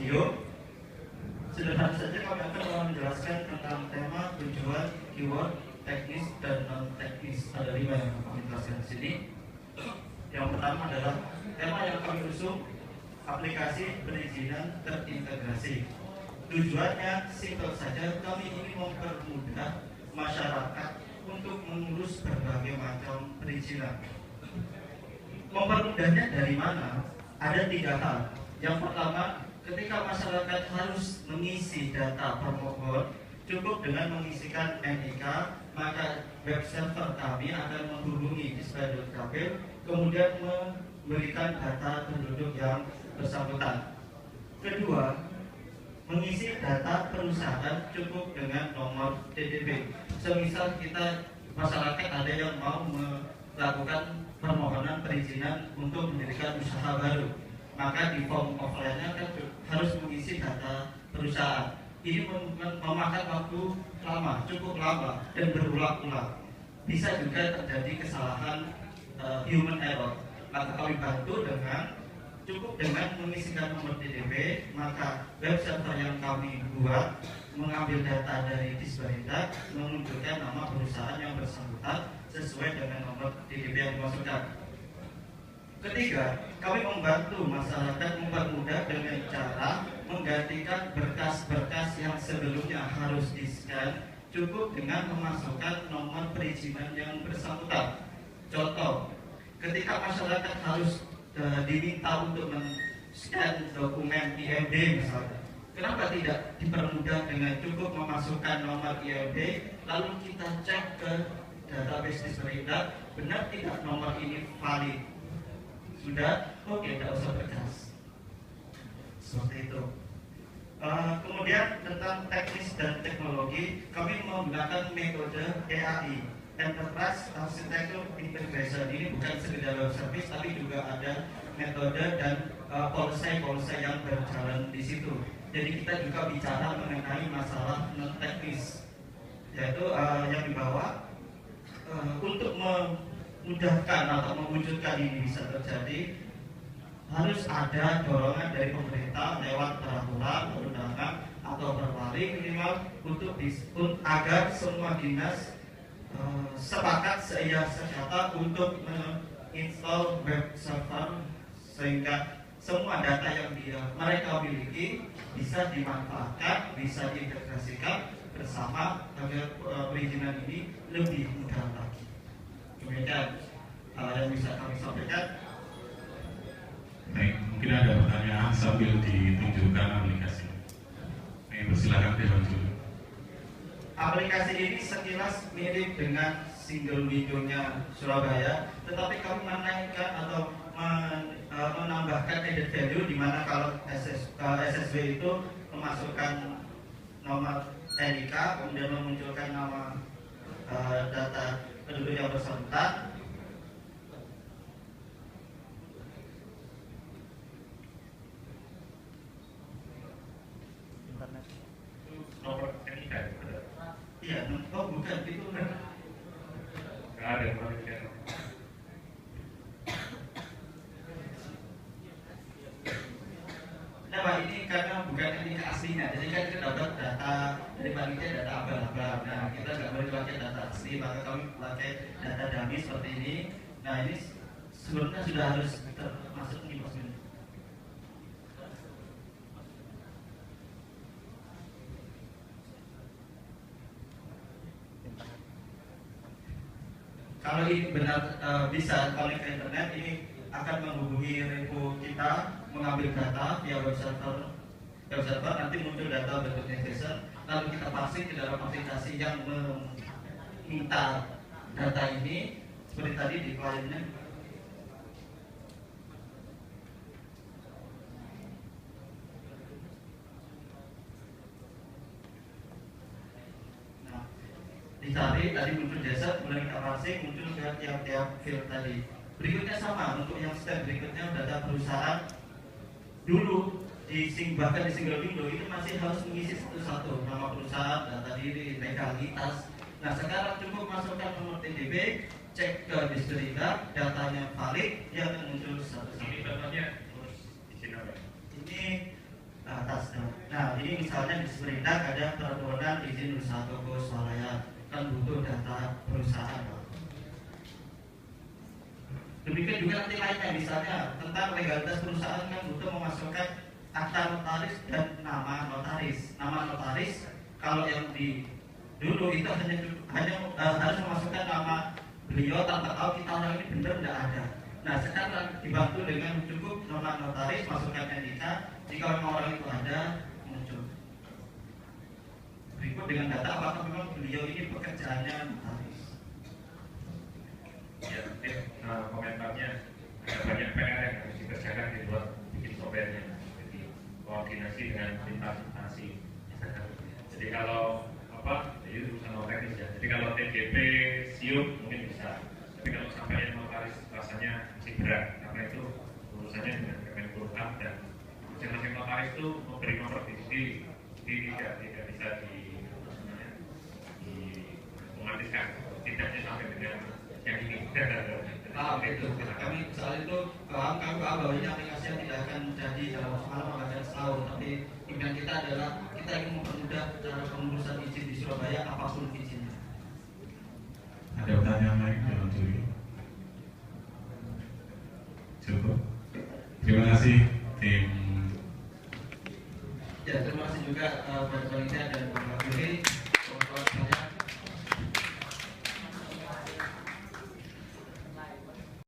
video. Sederhana saja kami akan menjelaskan tentang tema, tujuan, keyword, teknis dan non teknis. Ada 5 yang kami jelaskan di sini. Yang pertama adalah tema yang kami usung, aplikasi perizinan terintegrasi. Tujuannya simpel saja, kami ingin mempermudah masyarakat untuk mengurus berbagai macam perizinan. Mempermudahnya dari mana? Ada 3 hal. Yang pertama, ketika masyarakat harus mengisi data permohon, cukup dengan mengisikan NIK, maka web server kami akan menghubungi Disdukcapil, kemudian memberikan data penduduk yang bersangkutan. Kedua, mengisi data perusahaan cukup dengan nomor TDP. Semisal kita masyarakat ada yang mau melakukan permohonan perizinan untuk mendirikan usaha baru, maka di form offline-nya kan harus mengisi data perusahaan. Ini memakan waktu lama, cukup lama dan berulang-ulang. Bisa juga terjadi kesalahan human error. Maka kami bantu cukup dengan mengisikan nomor TDP, maka web server yang kami buat mengambil data dari Disbarindak, menunjukkan nama perusahaan yang bersangkutan sesuai dengan nomor TDP yang dimasukkan. Ketiga, kami membantu masyarakat mempermudah dengan cara menggantikan berkas-berkas yang sebelumnya harus di-scan, cukup dengan memasukkan nomor perizinan yang bersangkutan. Contoh, ketika masyarakat harus diminta untuk men-scan dokumen IMD misalnya, kenapa tidak dipermudah dengan cukup memasukkan nomor IMD, lalu kita cek ke database Disbarindak, benar tidak nomor ini valid? Sudah, oke, tidak usah berkas. Seperti itu. Kemudian tentang teknis dan teknologi, kami menggunakan metode EAI, Enterprise Architecture Integration. Ini bukan sekedar web service, tapi juga ada metode dan policy yang berjalan di situ. Jadi kita juga bicara mengenai masalah non teknis, yaitu yang dibawa untuk memudahkan atau mewujudkan ini bisa terjadi, harus ada dorongan dari pemerintah lewat peraturan, undangan atau perwali minimal untuk agar semua dinas sepakat sekata untuk menginstall web server sehingga semua data yang mereka miliki bisa dimanfaatkan, bisa diintegrasikan bersama agar perizinan ini lebih mudah lagi. Demikian yang bisa kami sampaikan. Baik, mungkin ada pertanyaan sambil ditunjukkan aplikasi. Silakan Dewan dulu. Aplikasi ini sekilas mirip dengan single window-nya Surabaya, tetapi kami menaikkan atau menambahkan added value, di mana kalau SSB itu memasukkan nomor NIK, kemudian memunculkan nama data penduduk yang bersangkutan. Nomor NIK? Iya, oh bukan, itu nggak ada nomor NIK. Nah Pak, ini karena bukan NIK aslinya, jadi kan kita dapat data dari panitia, data abal-abal. Nah, kita nggak boleh pakai data asli, maka kami pakai data dummy seperti ini. Nah, ini sebelumnya sudah harus termasuk di pos ini. Kalau ini benar bisa connect ke internet, ini akan menghubungi repo kita, mengambil data via web server, nanti muncul data bentuknya JSON, lalu kita parsing ke dalam aplikasi yang meminta data ini, seperti tadi di kliennya. Dicari, tadi muncul jasa, kemudian kita parsing, muncul ke tiap-tiap field tadi. Berikutnya sama, untuk yang step berikutnya data perusahaan. Dulu, bahkan di single window itu masih harus mengisi satu-satu, nama perusahaan, data diri, legalitas. Nah, sekarang cukup masukkan nomor TDP, cek ke Disbarindak, datanya valid, dia akan muncul satu-satu. Ini contohnya terus di sini apa? Ini atas. misalnya di Sprindak ada permohonan izin usaha toko swalayan, kan butuh data perusahaan, Pak. Demikian juga nanti lainnya, misalnya tentang legalitas perusahaan kan butuh memasukkan akta notaris dan nama notaris. Nama notaris kalau yang di dulu itu hanya harus memasukkan nama beliau tanpa tahu kita orang ini benar tidak ada. Nah sekarang dibantu dengan cukup nama notaris, masukkan NIK, jika memang orang itu ada muncul. Berikut dengan data apakah memang beliau ini pekerjaannya notaris. Ya, mungkin komentarnya ada banyak PR yang harus dikerjakan di luar bikin softwarenya. Jadi koordinasi dengan lintas instansi. Jadi kalau jadi urusan teknis ya. Jadi kalau TGP siup mungkin bisa. Tapi kalau sampai yang notaris rasanya masih berat karena itu urusannya dengan Kemenkumham dan masing-masing notaris itu memberi nomor diri tidak bisa dimantiskan. Tidaknya sampai dengan yang ini. Itu kami soal itu kami paham bahwa ini aplikasi yang tidak akan jadi dalam semalam akan setahun, tapi impian kita adalah kita ingin mempermudah cara pengurusan izin di Surabaya apapun izinnya. Ada pertanyaan lain Dewan Juri? Cukup. Terima kasih tim. Ya terima kasih juga pada panitia dan Bapak Juri.